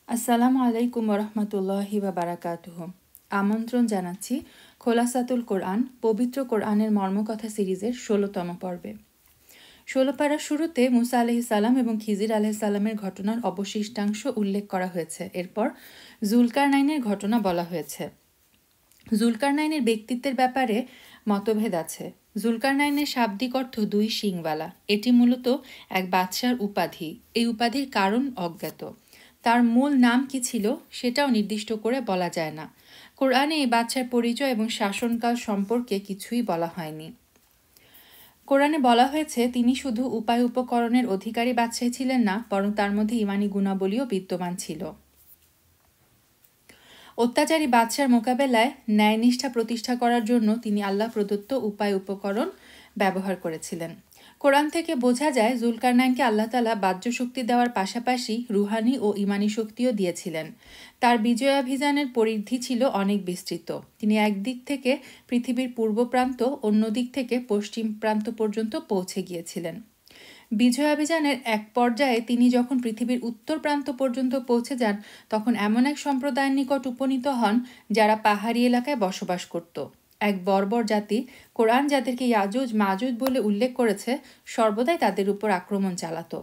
আসসালামু আলাইকুম ওরহমতুল্লাহি ওয়া বারাকাতুহু। আমন্ত্রণ জানাচ্ছি খোলাসাতুল কোরআন পবিত্র কোরআনের মর্মকথা সিরিজের ১৬তম পর্বে। ১৬ পারার শুরুতে মুসা আলাইহিসসালাম এবং খিজির আলাইহিসসালামের ঘটনার অবশিষ্টাংশ উল্লেখ করা হয়েছে। এরপর জুলকারনাইনের ঘটনা বলা হয়েছে। জুলকারনাইনের ব্যক্তিত্বের ব্যাপারে মতভেদ আছে। জুলকারনাইনের শাব্দিক অর্থ ২ শিংওয়ালা। এটি মূলত এক বাদশার উপাধি। এই উপাধির কারণ অজ্ঞাত। তার মূল নাম কি ছিল সেটাও নির্দিষ্ট করে বলা যায় না। কোরআনে এই বাদশার পরিচয় এবং শাসনকাল সম্পর্কে কিছুই বলা হয়নি। কোরআনে বলা হয়েছে তিনি শুধু উপায় উপকরণের অধিকারী বাদশাহ ছিলেন না, বরং তার মধ্যে ঈমানী গুণাবলীও বিদ্যমান ছিল। অত্যাচারী বাদশার মোকাবেলায় ন্যায়নিষ্ঠা প্রতিষ্ঠা করার জন্য তিনি আল্লাহ প্রদত্ত উপায় উপকরণ ব্যবহার করেছিলেন। কোরআন থেকে বোঝা যায় জুলকারনাইনকে আল্লাহ তাআলা বাহ্য শক্তি দেওয়ার পাশাপাশি রুহানি ও ঈমানী শক্তিও দিয়েছিলেন। তার বিজয়াভিযানের পরিধি ছিল অনেক বিস্তৃত। তিনি একদিক থেকে পৃথিবীর পূর্ব প্রান্ত, অন্য দিক থেকে পশ্চিম প্রান্ত পর্যন্ত পৌঁছে গিয়েছিলেন। বিজয়াভিযানের এক পর্যায়ে তিনি যখন পৃথিবীর উত্তর প্রান্ত পর্যন্ত পৌঁছে যান, তখন এমন এক সম্প্রদায়ের নিকট উপনীত হন যারা পাহাড়ি এলাকায় বসবাস করত। এক বর্বর জাতি, কোরআন যাদেরকে ইয়াজুজ মাজুজ বলে উল্লেখ করেছে, সর্বদাই তাদের উপর আক্রমণ চালাত।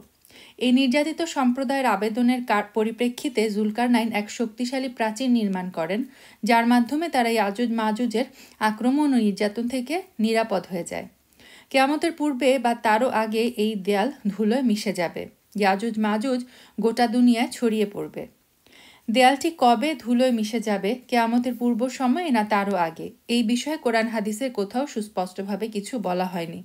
এই নির্যাতিত সম্প্রদায়ের আবেদনের পরিপ্রেক্ষিতে জুলকারনাইন এক শক্তিশালী প্রাচীর নির্মাণ করেন, যার মাধ্যমে তারা ইয়াজুজ মাজুজের আক্রমণ ও নির্যাতন থেকে নিরাপদ হয়ে যায়। কিয়ামতের পূর্বে বা তারও আগে এই দেয়াল ধুলোয় মিশে যাবে। ইয়াজুজ মাজুজ গোটা দুনিয়ায় ছড়িয়ে পড়বে। দেয়ালটি কবে ধুলোয় মিশে যাবে, কিয়ামতের পূর্ব সময়ে না তারও আগে, এই বিষয়ে কোরআন হাদিসের কোথাও সুস্পষ্টভাবে কিছু বলা হয়নি।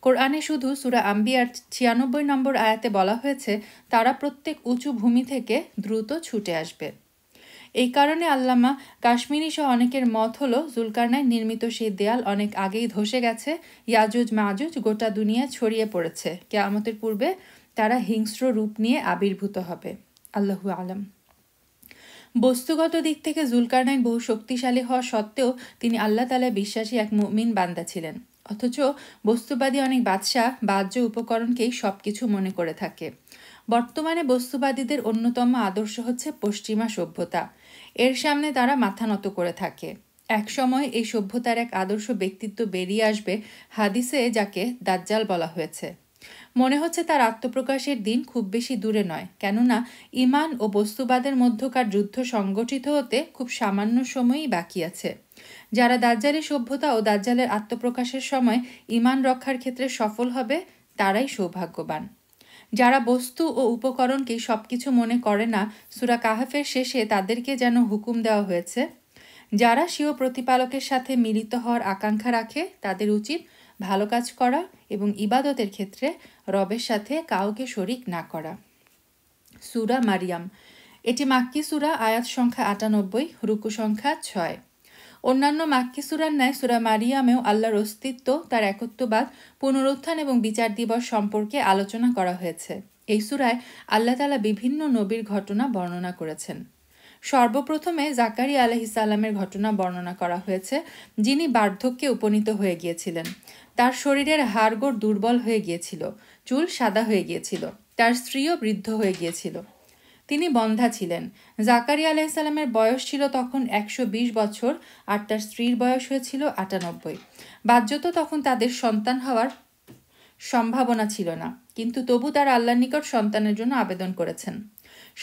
কোরআনে শুধু সূরা আম্বিয়ার ৯৬ নম্বর আয়াতে বলা হয়েছে তারা প্রত্যেক উঁচু ভূমি থেকে দ্রুত ছুটে আসবে। এই কারণে আল্লামা কাশ্মীরি সহ অনেকের মত হলো জুলকারনাইন নির্মিত সেই দেয়াল অনেক আগেই ধসে গেছে। ইয়াজুজ মাজুজ গোটা দুনিয়া ছড়িয়ে পড়েছে। কিয়ামতের পূর্বে তারা হিংস্র রূপ নিয়ে আবির্ভূত হবে। আল্লাহু আলম। বস্তুগত দিক থেকে জুলকারনাইন বহু শক্তিশালী হওয়া সত্ত্বেও তিনি আল্লাহ তাআলায় বিশ্বাসী এক মুমিন বান্দা ছিলেন। অথচ বস্তুবাদী অনেক বাদশাহ বাহ্য উপকরণকেই সবকিছু মনে করে থাকে। বর্তমানে বস্তুবাদীদের অন্যতম আদর্শ হচ্ছে পশ্চিমা সভ্যতা। এর সামনে তারা মাথা নত করে থাকে। একসময় এই সভ্যতার এক আদর্শ ব্যক্তিত্ব বেরিয়ে আসবে, হাদিসে যাকে দাজ্জাল বলা হয়েছে। মনে হচ্ছে তার আত্মপ্রকাশের দিন খুব বেশি দূরে নয়, কেননা ঈমান ও বস্তুবাদের মধ্যকার যুদ্ধ সংগঠিত হতে খুব সামান্য সময়ই বাকি আছে। যারা দাজ্জালের সভ্যতা ও দাজ্জালের আত্মপ্রকাশের সময় ঈমান রক্ষার ক্ষেত্রে সফল হবে, তারাই সৌভাগ্যবান। যারা বস্তু ও উপকরণকে সবকিছু মনে করে না, সূরা কাহফের শেষে তাদেরকে যেন হুকুম দেওয়া হয়েছে, যারা স্বীয় প্রতিপালকের সাথে মিলিত হওয়ার আকাঙ্ক্ষা রাখে তাদের উচিত ভালো কাজ করা এবং ইবাদতের ক্ষেত্রে রবের সাথে কাউকে শরিক না করা। সূরা মারিয়াম, এটি মাক্কি সূরা, আয়াত সংখ্যা ৯৮, রুকু সংখ্যা ৬। অন্যান্য মাক্কি সূরার ন্যায় সূরা মারিয়ামেও আল্লাহর অস্তিত্ব, তার একত্ববাদ, পুনরুত্থান এবং বিচার দিবস সম্পর্কে আলোচনা করা হয়েছে। এই সূরায় আল্লাহ তাআলা বিভিন্ন নবীর ঘটনা বর্ণনা করেছেন। সর্বপ্রথমে জাকারিয়া আলাইহিসসালামের ঘটনা বর্ণনা করা হয়েছে, যিনি বার্ধক্যে উপনীত হয়ে গিয়েছিলেন। তার শরীরের হাড়গোড় দুর্বল হয়ে গিয়েছিল, চুল সাদা হয়ে গিয়েছিল, তার স্ত্রীও বৃদ্ধ হয়ে গিয়েছিল। তিনি বন্ধ্যা ছিলেন। জাকারিয়া আলাইহিসসালামের বয়স ছিল তখন ১২০ বছর আর তার স্ত্রীর বয়স হয়েছিল ৯৮। বাহ্যত তখন তাদের সন্তান হওয়ার সম্ভাবনা ছিল না, কিন্তু তবু তারা আল্লাহর নিকট সন্তানের জন্য আবেদন করেছেন।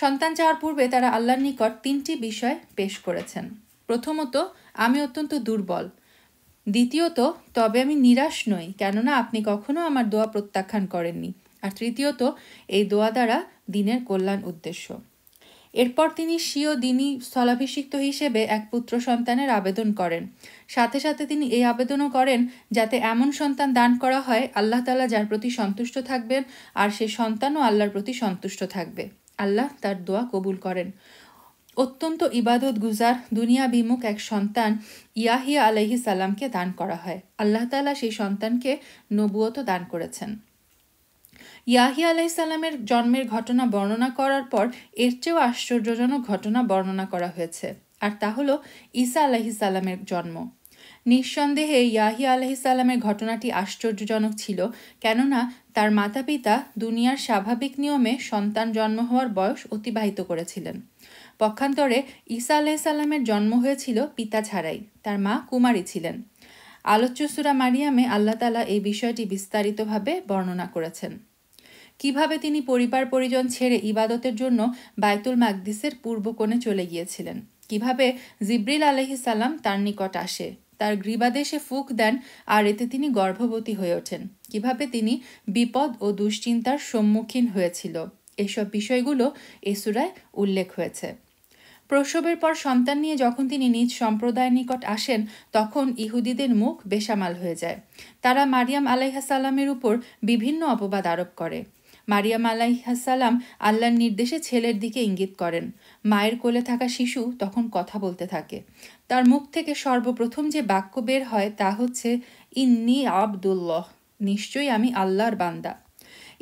সন্তান চাওয়ার পূর্বে তারা আল্লাহর নিকট ৩টি বিষয় পেশ করেছেন। প্রথমত, আমি অত্যন্ত দুর্বল। দ্বিতীয়ত, তবে আমি নিরাশ নই, কেননা আপনি কখনো আমার দোয়া প্রত্যাখ্যান করেননি। আর তৃতীয়ত, এই দোয়া দ্বারা দ্বীনের কল্যাণ উদ্দেশ্য। এরপর তিনি স্বীয় দ্বীনী স্থলাভিষিক্ত হিসেবে এক পুত্র সন্তানের আবেদন করেন। সাথে সাথে তিনি এই আবেদনও করেন যাতে এমন সন্তান দান করা হয় আল্লাহ তাআলা যার প্রতি সন্তুষ্ট থাকবেন, আর সে সন্তানও আল্লাহর প্রতি সন্তুষ্ট থাকবে। আল্লাহ তার দোয়া কবুল করেন। অত্যন্ত ইবাদত গুজার দুনিয়া বিমুখ এক সন্তান ইয়াহিয়া আলাইহিস সালামকে দান করা হয়। আল্লাহ তাআলা সেই সন্তানকে নবুয়ত দান করেছেন। ইয়াহিয়া আলাইহিস সালামের জন্মের ঘটনা বর্ণনা করার পর এর চেয়েও আশ্চর্যজনক ঘটনা বর্ণনা করা হয়েছে, আর তা হলো ঈসা আলাইহিস সালামের জন্ম। নিঃসন্দেহে ইয়াহিয়া আলাইহিসসালামের ঘটনাটি আশ্চর্যজনক ছিল, কেননা তার মাতা পিতা দুনিয়ার স্বাভাবিক নিয়মে সন্তান জন্ম হওয়ার বয়স অতিবাহিত করেছিলেন। পক্ষান্তরে ঈসা আলাইহিসসালামের জন্ম হয়েছিল পিতা ছাড়াই, তার মা কুমারী ছিলেন। আলোচ্য সূরা মারিয়ামে আল্লাহ তাআলা এই বিষয়টি বিস্তারিতভাবে বর্ণনা করেছেন। কিভাবে তিনি পরিবার পরিজন ছেড়ে ইবাদতের জন্য বায়তুল মাকদিসের পূর্ব কোণে চলে গিয়েছিলেন, কিভাবে জিবরিল আলাইহিসসালাম তার নিকট আসে, তার গ্রীবাদেশে ফুঁক দেন আর এতে তিনি গর্ভবতী হয়ে ওঠেন, কিভাবে তিনি বিপদ ও দুশ্চিন্তার সম্মুখীন হয়েছিল, এসব বিষয়গুলো এই সূরায় উল্লেখ হয়েছে। প্রসবের পর সন্তান নিয়ে যখন তিনি নিজ সম্প্রদায়ের নিকট আসেন, তখন ইহুদিদের মুখ বেসামাল হয়ে যায়। তারা মারিয়াম আলাইহাসাল্লামের উপর বিভিন্ন অপবাদ আরোপ করে। মারিয়াম আলাইহাসাল্লাম আল্লাহর নির্দেশে ছেলের দিকে ইঙ্গিত করেন। মায়ের কোলে থাকা শিশু তখন কথা বলতে থাকে। তার মুখ থেকে সর্বপ্রথম যে বাক্য বের হয় তা হচ্ছে, ইন্নী আবদুল্লাহ, নিশ্চয়ই আমি আল্লাহর বান্দা।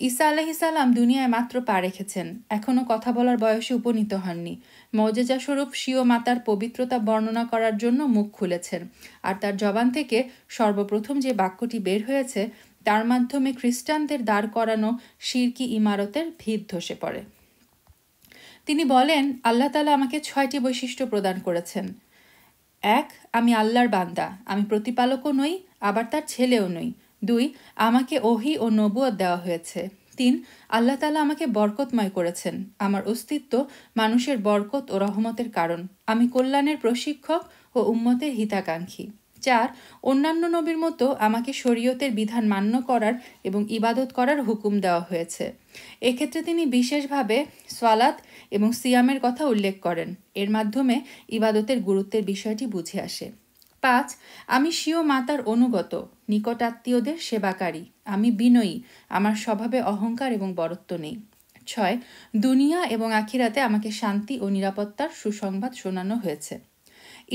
ঈসা আলাইহিসসালাম দুনিয়ায় মাত্র পা রেখেছেন, এখনও কথা বলার বয়সে উপনীত হননি। মওজেজা স্বরূপ স্বীয় মাতার পবিত্রতা বর্ণনা করার জন্য মুখ খুলেছেন, আর তার জবান থেকে সর্বপ্রথম যে বাক্যটি বের হয়েছে তার মাধ্যমে খ্রিস্টানদের দাঁড় করানো শিরকি ইমারতের ভিত ধসে পড়ে। তিনি বলেন, আল্লাহ তাআলা আমাকে 6টি বৈশিষ্ট্য প্রদান করেছেন। 1, আমি আল্লাহর বান্দা, আমি প্রতিপালকও নই, আবার তার ছেলেও নই। 2, আমাকে ওহী ও নবুয়ত দেওয়া হয়েছে। 3, আল্লাহ তাআলা আমাকে বরকতময় করেছেন, আমার অস্তিত্ব মানুষের বরকত ও রহমতের কারণ, আমি কল্যাণের প্রশিক্ষক ও উম্মতের হিতাকাঙ্ক্ষী। 4, অন্যান্য নবীর মতো আমাকে শরীয়তের বিধান মান্য করার এবং ইবাদত করার হুকুম দেওয়া হয়েছে। এক্ষেত্রে তিনি বিশেষভাবে সালাত এবং সিয়ামের কথা উল্লেখ করেন, এর মাধ্যমে ইবাদতের গুরুত্বের বিষয়টি বুঝে আসে। 5, আমি স্বীয় মাতার অনুগত, নিকটাত্মীয়দের সেবাকারী, আমি বিনয়ী, আমার স্বভাবে অহংকার এবং বরত্ব নেই। 6, দুনিয়া এবং আখিরাতে আমাকে শান্তি ও নিরাপত্তার সুসংবাদ শোনানো হয়েছে।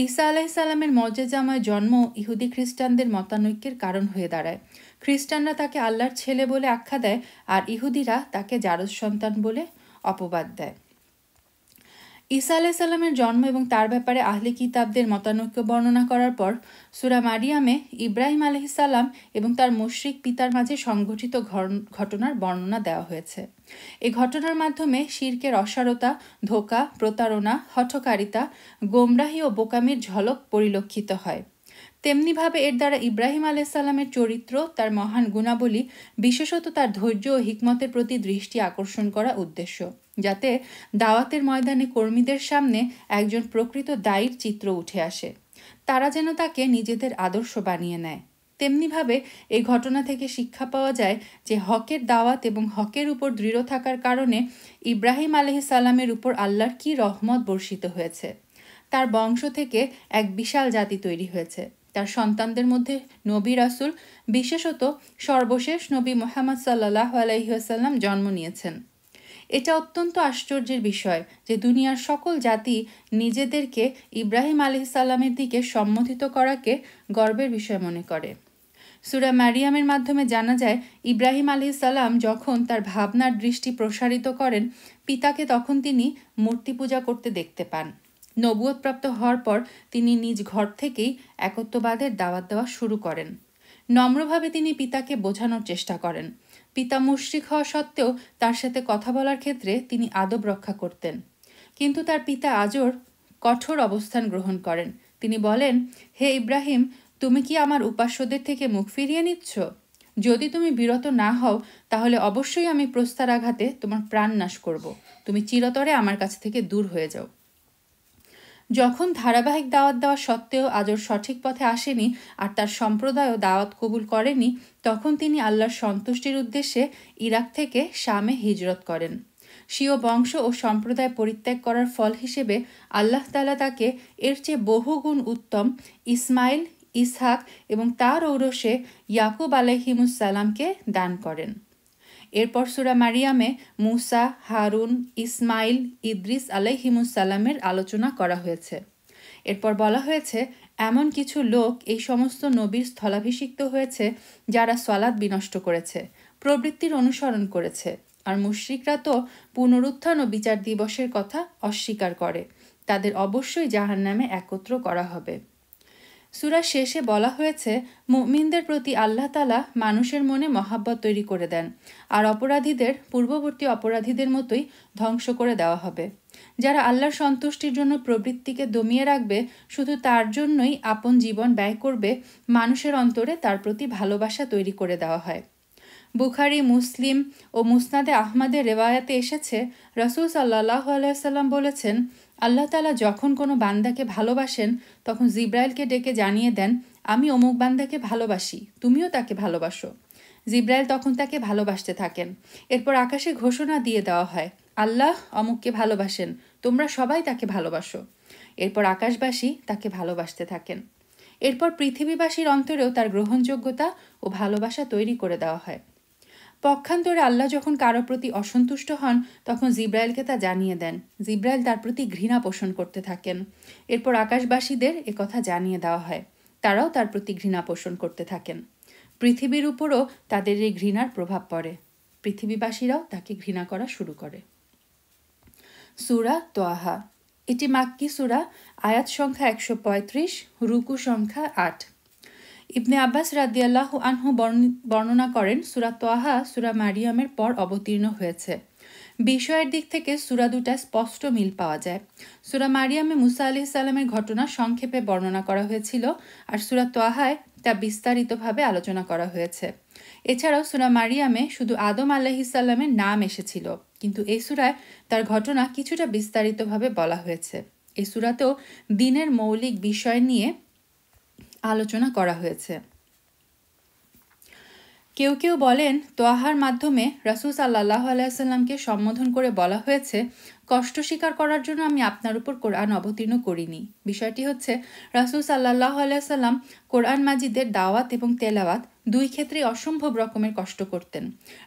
ঈসা আলাইহিসসালামের মর্যাদাময় জন্ম ইহুদি খ্রিস্টানদের মতানৈক্যের কারণ হয়ে দাঁড়ায়। খ্রিস্টানরা তাকে আল্লাহর ছেলে বলে আখ্যা দেয়, আর ইহুদিরা তাকে জারজ সন্তান বলে অপবাদ দেয়। ঈসা আলাইহিসসালামের জন্ম এবং তার ব্যাপারে আহলে কিতাবদের মতানৈক্য বর্ণনা করার পর সূরা মারিয়ামে ইব্রাহিম আলাইহিসসালাম এবং তার মুশরিক পিতার মাঝে সংঘটিত ঘটনার বর্ণনা দেওয়া হয়েছে। এই ঘটনার মাধ্যমে শিরকের অসারতা, ধোঁকা, প্রতারণা, হঠকারিতা, গোমরাহি ও বোকামির ঝলক পরিলক্ষিত হয়। তেমনিভাবে এর দ্বারা ইব্রাহিম আলাইহিসসালামের চরিত্র, তার মহান গুণাবলী, বিশেষত তার ধৈর্য ও হিকমতের প্রতি দৃষ্টি আকর্ষণ করা উদ্দেশ্য, যাতে দাওয়াতের ময়দানে কর্মীদের সামনে একজন প্রকৃত দায়ীর চিত্র উঠে আসে, তারা যেন তাকে নিজেদের আদর্শ বানিয়ে নেয়। তেমনিভাবে এই ঘটনা থেকে শিক্ষা পাওয়া যায় যে হকের দাওয়াত এবং হকের উপর দৃঢ় থাকার কারণে ইব্রাহিম আলাইহিসসালামের উপর আল্লাহর কী রহমত বর্ষিত হয়েছে। তার বংশ থেকে এক বিশাল জাতি তৈরি হয়েছে। তার সন্তানদের মধ্যে নবী রাসূল, বিশেষত সর্বশেষ নবী মুহাম্মদ সাল্লাল্লাহু আলাইহি ওয়াসাল্লাম জন্ম নিয়েছেন। এটা অত্যন্ত আশ্চর্যের বিষয় যে দুনিয়ার সকল জাতি নিজেদেরকে ইব্রাহিম আলাইহিসসালামের দিকে সম্মোহিত করাকে গর্বের বিষয় মনে করে। সূরা মারিয়ামের মাধ্যমে জানা যায়, ইব্রাহিম আলাইহিসসালাম যখন তার ভাবনার দৃষ্টি প্রসারিত করেন পিতাকে, তখন তিনি মূর্তি পূজা করতে দেখতে পান। নবুয়তপ্রাপ্ত হওয়ার পর তিনি নিজ ঘর থেকেই একত্ববাদের দাওয়াত দেওয়া শুরু করেন। নম্রভাবে তিনি পিতাকে বোঝানোর চেষ্টা করেন। পিতা মুশরিক হওয়া সত্ত্বেও তার সাথে কথা বলার ক্ষেত্রে তিনি আদব রক্ষা করতেন। কিন্তু তার পিতা আজর কঠোর অবস্থান গ্রহণ করেন। তিনি বলেন, হে ইব্রাহিম, তুমি কি আমার উপাস্যদের থেকে মুখ ফিরিয়ে নিচ্ছ? যদি তুমি বিরত না হও তাহলে অবশ্যই আমি প্রস্তারাঘাতে তোমার প্রাণ নাশ করব। তুমি চিরতরে আমার কাছ থেকে দূর হয়ে যাও। যখন ধারাবাহিক দাওয়াত দেওয়া সত্ত্বেও আজর সঠিক পথে আসেনি আর তার সম্প্রদায়ও দাওয়াত কবুল করেনি, তখন তিনি আল্লাহর সন্তুষ্টির উদ্দেশ্যে ইরাক থেকে শামে হিজরত করেন। স্বীয় বংশ ও সম্প্রদায় পরিত্যাগ করার ফল হিসেবে আল্লাহ তাআলা তাকে এর চেয়ে বহুগুণ উত্তম ইসমাইল, ইসহাক এবং তার ঔরসে ইয়াকুব আলাইহিমুসসালামকে দান করেন। এরপর সূরা মারিয়ামে মুসা, হারুন, ইসমাইল, ইদ্রিস আলাইহিমুসসালামের আলোচনা করা হয়েছে। এরপর বলা হয়েছে, এমন কিছু লোক এই সমস্ত নবীর স্থলাভিষিক্ত হয়েছে যারা সালাত বিনষ্ট করেছে, প্রবৃত্তির অনুসরণ করেছে, আর মুশরিকরা তো পুনরুত্থান ও বিচার দিবসের কথা অস্বীকার করে। তাদের অবশ্যই জাহান্নামে একত্র করা হবে। সূরার শেষে বলা হয়েছে, মুমিনদের প্রতি আল্লাহ তাআলা মানুষের মনে মহাব্বত তৈরি করে দেন, আর অপরাধীদের পূর্ববর্তী অপরাধীদের মতোই ধ্বংস করে দেওয়া হবে। যারা আল্লাহর সন্তুষ্টির জন্য প্রবৃত্তিকে দমিয়ে রাখবে, শুধু তার জন্যই আপন জীবন ব্যয় করবে, মানুষের অন্তরে তার প্রতি ভালোবাসা তৈরি করে দেওয়া হয়। বুখারী, মুসলিম ও মুসনাদে আহমদের রেওয়ায়াতে এসেছে, রাসূল সাল্লাল্লাহু আলাইহি সাল্লাম বলেছেন, আল্লাহ তাআলা যখন কোনো বান্দাকে ভালোবাসেন তখন জিব্রাইলকে ডেকে জানিয়ে দেন, আমি অমুক বান্দাকে ভালোবাসি, তুমিও তাকে ভালোবাসো। জিব্রাইল তখন তাকে ভালোবাসতে থাকেন। এরপর আকাশে ঘোষণা দিয়ে দেওয়া হয়, আল্লাহ অমুককে ভালোবাসেন, তোমরা সবাই তাকে ভালোবাসো। এরপর আকাশবাসী তাকে ভালোবাসতে থাকেন। এরপর পৃথিবীবাসীর অন্তরেও তার গ্রহণযোগ্যতা ও ভালোবাসা তৈরি করে দেওয়া হয়। পক্ষান্তরে আল্লাহ যখন কারো প্রতি অসন্তুষ্ট হন তখন জিব্রাইলকে তা জানিয়ে দেন। জিব্রাইল তার প্রতি ঘৃণা পোষণ করতে থাকেন। এরপর আকাশবাসীদের একথা জানিয়ে দেওয়া হয়, তারাও তার প্রতি ঘৃণা পোষণ করতে থাকেন। পৃথিবীর উপরও তাদের এই ঘৃণার প্রভাব পড়ে, পৃথিবীবাসীরাও তাকে ঘৃণা করা শুরু করে। সূরা তোয়াহা, এটি মাক্কি সূরা, আয়াত সংখ্যা ১৩৫, রুকু সংখ্যা ৮। ইবনে আব্বাস রাদিয়াল্লাহু আনহু বর্ণনা করেন, সূরা তোয়াহা সূরা মারিয়ামের পর অবতীর্ণ হয়েছে। বিষয়ের দিক থেকে সূরা দুটা স্পষ্ট মিল পাওয়া যায়। সূরা মারিয়ামে মুসা আলাইহিস সালামের ঘটনা সংক্ষেপে বর্ণনা করা হয়েছিল, আর সূরা তোয়াহায় তা বিস্তারিতভাবে আলোচনা করা হয়েছে। এছাড়াও সূরা মারিয়ামে শুধু আদম আলাইহিস সালামের নাম এসেছিল, কিন্তু এই সূরায় তার ঘটনা কিছুটা বিস্তারিতভাবে বলা হয়েছে। এই সূরাতেও দ্বীনের মৌলিক বিষয় নিয়ে আলোচনা করা হয়েছে। কেউ কেউ বলেন, তোয়াহার মাধ্যমে রাসূল সাল্লাল্লাহু আলাইহি ওয়াসাল্লামকে সম্বোধন করে বলা হয়েছে, কষ্ট স্বীকার করার জন্য আমি আপনার উপর কোরআন অবতীর্ণ করিনি। বিষয়টি হচ্ছে, রাসূল সাল্লাল্লাহু আলাইহি ওয়াসাল্লাম কোরআন মাজিদের দাওয়াত এবং তেলাওয়াত দুই ক্ষেত্রে অসম্ভব রকমের কষ্ট করতেন।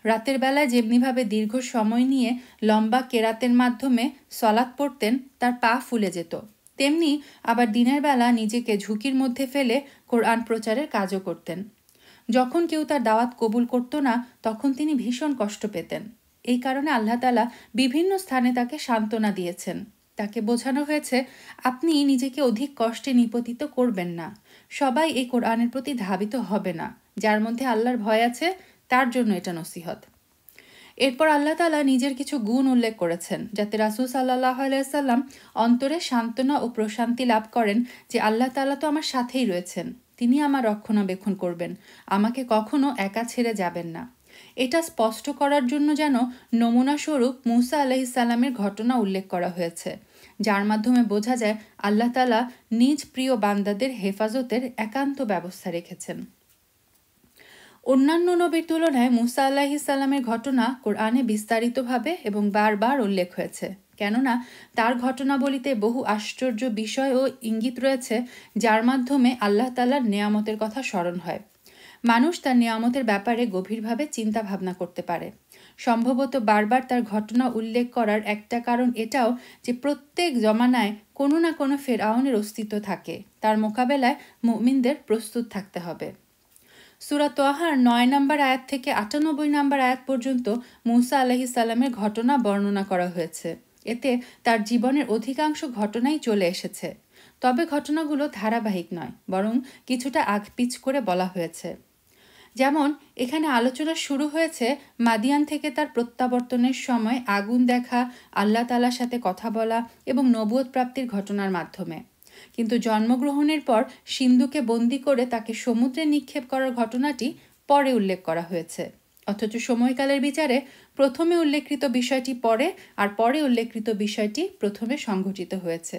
রাতের বেলায় যেমনিভাবে দীর্ঘ সময় নিয়ে লম্বা কেরাতের মাধ্যমে সলাৎ পড়তেন, তার পা ফুলে যেত, তেমনি আবার দিনের বেলা নিজেকে ঝুঁকির মধ্যে ফেলে কোরআন প্রচারের কাজও করতেন। যখন কেউ তার দাওয়াত কবুল করত না, তখন তিনি ভীষণ কষ্ট পেতেন। এই কারণে আল্লাহ তাআলা বিভিন্ন স্থানে তাকে সান্ত্বনা দিয়েছেন। তাকে বোঝানো হয়েছে, আপনি নিজেকে অধিক কষ্টে নিপতিত করবেন না। সবাই এই কোরআনের প্রতি ধাবিত হবে না। যার মধ্যে আল্লাহর ভয় আছে, তার জন্য এটা নসিহত। এরপর আল্লাহ তাআলা নিজের কিছু গুণ উল্লেখ করেছেন, যাতে রাসূল সাল্লাল্লাহু আলাইহি ওয়াসাল্লাম অন্তরে সান্ত্বনা ও প্রশান্তি লাভ করেন যে আল্লাহ তাআলা তো আমার সাথেই রয়েছেন, তিনি আমার রক্ষণাবেক্ষণ করবেন, আমাকে কখনো একা ছেড়ে যাবেন না। এটা স্পষ্ট করার জন্য যেন নমুনাস্বরূপ মূসা আলাইহিস সালামের ঘটনা উল্লেখ করা হয়েছে, যার মাধ্যমে বোঝা যায় আল্লাহ তাআলা নিজ প্রিয় বান্দাদের হেফাজতের একান্ত ব্যবস্থা রেখেছেন। অন্যান্য নবীর তুলনায় মূসা আলাইহিস সালামের ঘটনা কোরআনে বিস্তারিতভাবে এবং বারবার উল্লেখ হয়েছে, কেননা তার ঘটনাবলিতে বহু আশ্চর্য বিষয় ও ইঙ্গিত রয়েছে, যার মাধ্যমে আল্লাহ তাআলার নেয়ামতের কথা স্মরণ হয়। মানুষ তার নেয়ামতের ব্যাপারে গভীরভাবে চিন্তা ভাবনা করতে পারে। সম্ভবত বারবার তার ঘটনা উল্লেখ করার একটা কারণ এটাও যে প্রত্যেক জমানায় কোনো না কোনো ফেরাউনের অস্তিত্ব থাকে, তার মোকাবেলায় মুমিনদের প্রস্তুত থাকতে হবে। সূরা তোয়াহার ৯ নম্বর আয়াত থেকে ৯৮ নম্বর আয়াত পর্যন্ত মূসা আলাইহিস সালামের ঘটনা বর্ণনা করা হয়েছে। এতে তার জীবনের অধিকাংশ ঘটনাই চলে এসেছে, তবে ঘটনাগুলো ধারাবাহিক নয়, বরং কিছুটা আগপিচ করে বলা হয়েছে। যেমন এখানে আলোচনা শুরু হয়েছে মাদিয়ান থেকে তার প্রত্যাবর্তনের সময় আগুন দেখা, আল্লাহ তাআলার সাথে কথা বলা এবং নবুয়ত প্রাপ্তির ঘটনার মাধ্যমে, কিন্তু জন্মগ্রহণের পর সিন্ধুকে বন্দী করে তাকে সমুদ্রে নিক্ষেপ করার ঘটনাটি পরে উল্লেখ করা হয়েছে। অথচ সময়কালের বিচারে প্রথমে উল্লেখিত বিষয়টি পরে, আর পরে উল্লেখিত বিষয়টি প্রথমে সংঘটিত হয়েছে।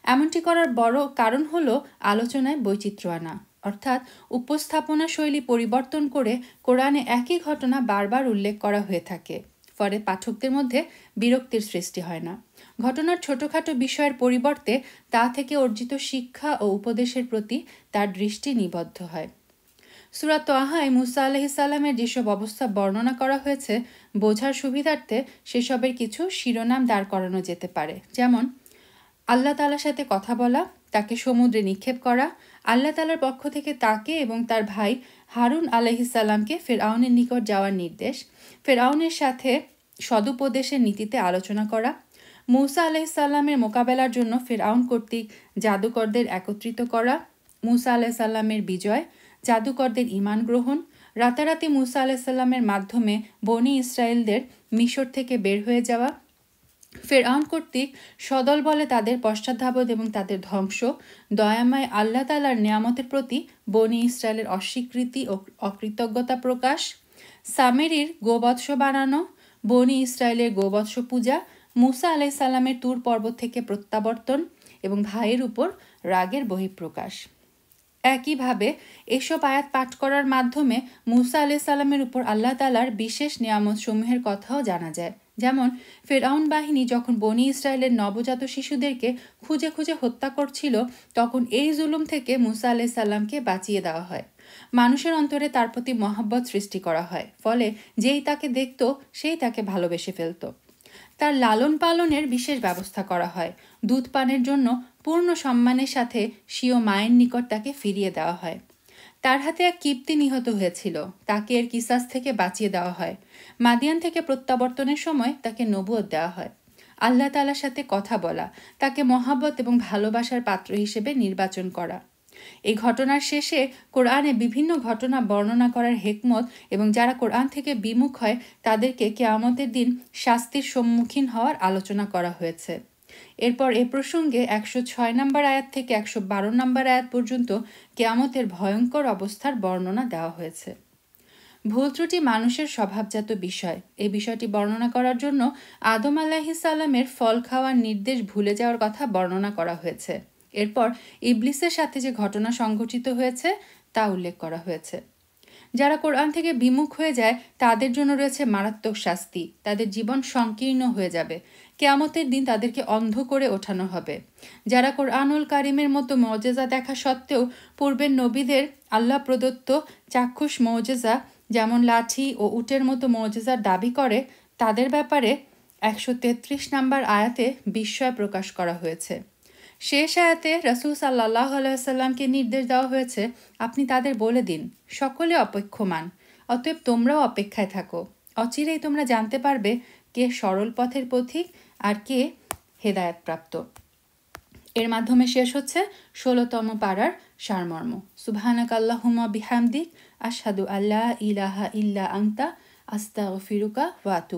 এমনটি করার বড় কারণ হলো আলোচনায় বৈচিত্র্য আনা, অর্থাৎ উপস্থাপনা শৈলী পরিবর্তন করে কোরআনে একই ঘটনা বারবার উল্লেখ করা হয়ে থাকে, ফলে পাঠকদের মধ্যে বিরক্তির সৃষ্টি হয় না। ঘটনার ছোটখাটো বিষয়ের পরিবর্তে তা থেকে অর্জিত শিক্ষা ও উপদেশের প্রতি তার দৃষ্টি নিবদ্ধ হয়। সূরা তোয়াহায় মূসা আলাইহিস সালামের যেসব অবস্থা বর্ণনা করা হয়েছে, বোঝার সুবিধার্থে সেসবের কিছু শিরোনাম দাঁড় করানো যেতে পারে। যেমন আল্লাহ তাআলার সাথে কথা বলা, তাকে সমুদ্রে নিক্ষেপ করা, আল্লাহ তাআলার পক্ষ থেকে তাকে এবং তার ভাই হারুন আলাইহিস সালামকে ফেরআউনের নিকট যাওয়ার নির্দেশ, ফেরআউনের সাথে সদুপদেশের নীতিতে আলোচনা করা, মূসা আলাইহিস সালামের মোকাবেলার জন্য ফেরআউন কর্তৃক জাদুকরদের একত্রিত করা, মুসা আলাইসাল্লামের বিজয়, জাদুকরদের ঈমান গ্রহণ, রাতারাতি মুসা আলাইসাল্লামের মাধ্যমে বনি ইসরায়েলদের মিশর থেকে বের হয়ে যাওয়া, ফেরআউন কর্তৃক সদল বলে তাদের পশ্চাৎধাবন এবং তাদের ধ্বংস, দয়াময় আল্লাহ তাআলার নিয়ামতের প্রতি বনি ইসরায়েলের অস্বীকৃতি ও অকৃতজ্ঞতা প্রকাশ, সামেরির গোবৎস বানানো, বনি ইসরায়েলের গোবৎস পূজা, মুসা আলাইসাল্লামের তুর পর্বত থেকে প্রত্যাবর্তন এবং ভাইয়ের উপর রাগের বহিঃপ্রকাশ। একইভাবে এসব আয়াত পাঠ করার মাধ্যমে মুসা আলাইসাল্লামের উপর আল্লাহ তাআলার বিশেষ নিয়ামত সমূহের কথাও জানা যায়। যেমন ফেরআউন বাহিনী যখন বনি ইসরায়েলের নবজাত শিশুদেরকে খুঁজে খুঁজে হত্যা করছিল, তখন এই জুলুম থেকে মুসা আলাইসাল্লামকে বাঁচিয়ে দেওয়া হয়। মানুষের অন্তরে তার প্রতি মহব্বত সৃষ্টি করা হয়, ফলে যেই তাকে দেখত সেই তাকে ভালোবেসে ফেলত। তার লালন পালনের বিশেষ ব্যবস্থা করা হয়। দুধ পানের জন্য পূর্ণ সম্মানের সাথে স্বীয় মায়ের নিকট তাকে ফিরিয়ে দেওয়া হয়। তার হাতে এক কিপ্তি নিহত হয়েছিল, তাকে এর কিসাস থেকে বাঁচিয়ে দেওয়া হয়। মাদিয়ান থেকে প্রত্যাবর্তনের সময় তাকে নবুয়ত দেওয়া হয়। আল্লাহ তাআলার সাথে কথা বলা, তাকে মহাব্বত এবং ভালোবাসার পাত্র হিসেবে নির্বাচন করা। এই ঘটনার শেষে কোরআনে বিভিন্ন ঘটনা বর্ণনা করার হেকমত এবং যারা কোরআন থেকে বিমুখ হয় তাদেরকে কিয়ামতের দিন শাস্তির সম্মুখীন হওয়ার আলোচনা করা হয়েছে। এরপর এ প্রসঙ্গে 106 নম্বর আয়াত থেকে 112 নম্বর আয়াত পর্যন্ত কিয়ামতের ভয়ঙ্কর অবস্থার বর্ণনা দেওয়া হয়েছে। ভুল ত্রুটি মানুষের স্বভাবজাত বিষয়। এই বিষয়টি বর্ণনা করার জন্য আদম আলাইহিস সালামের ফল খাওয়ার নির্দেশ ভুলে যাওয়ার কথা বর্ণনা করা হয়েছে। এরপর ইবলিসের সাথে যে ঘটনা সংঘটিত হয়েছে তা উল্লেখ করা হয়েছে। যারা কোরআন থেকে বিমুখ হয়ে যায় তাদের জন্য রয়েছে মারাত্মক শাস্তি, তাদের জীবন সংকীর্ণ হয়ে যাবে। কিয়ামতের দিন তাদেরকে অন্ধ করে ওঠানো হবে। যারা কোরআনুল কারিমের মতো মুজিজা দেখা সত্ত্বেও পূর্বের নবীদের আল্লাহ প্রদত্ত চাক্ষুষ মুজিজা যেমন লাঠি ও উটের মতো মুজিজার দাবি করে, তাদের ব্যাপারে 133 নম্বর আয়াতে বিস্ময় প্রকাশ করা হয়েছে। শেষ আয়াতে রাসূল সাল্লাল্লাহু আলাইহি ওয়াসাল্লামকে নির্দেশ দেওয়া হয়েছে, আপনি তাদের বলে দিন, সকলে অপেক্ষমান, অতএব তোমরাও অপেক্ষায় থাকো। অচিরেই তোমরা জানতে পারবে কে সরল পথের পথিক আর কে হেদায়েতপ্রাপ্ত। এর মাধ্যমে শেষ হচ্ছে 16তম পারার সারমর্ম। সুবহানাকাল্লাহুম্মা বিহামদিক আশহাদু আল্লা ইলাহা ইল্লা আনতা আস্তাগফিরুকা ওয়া আতুবু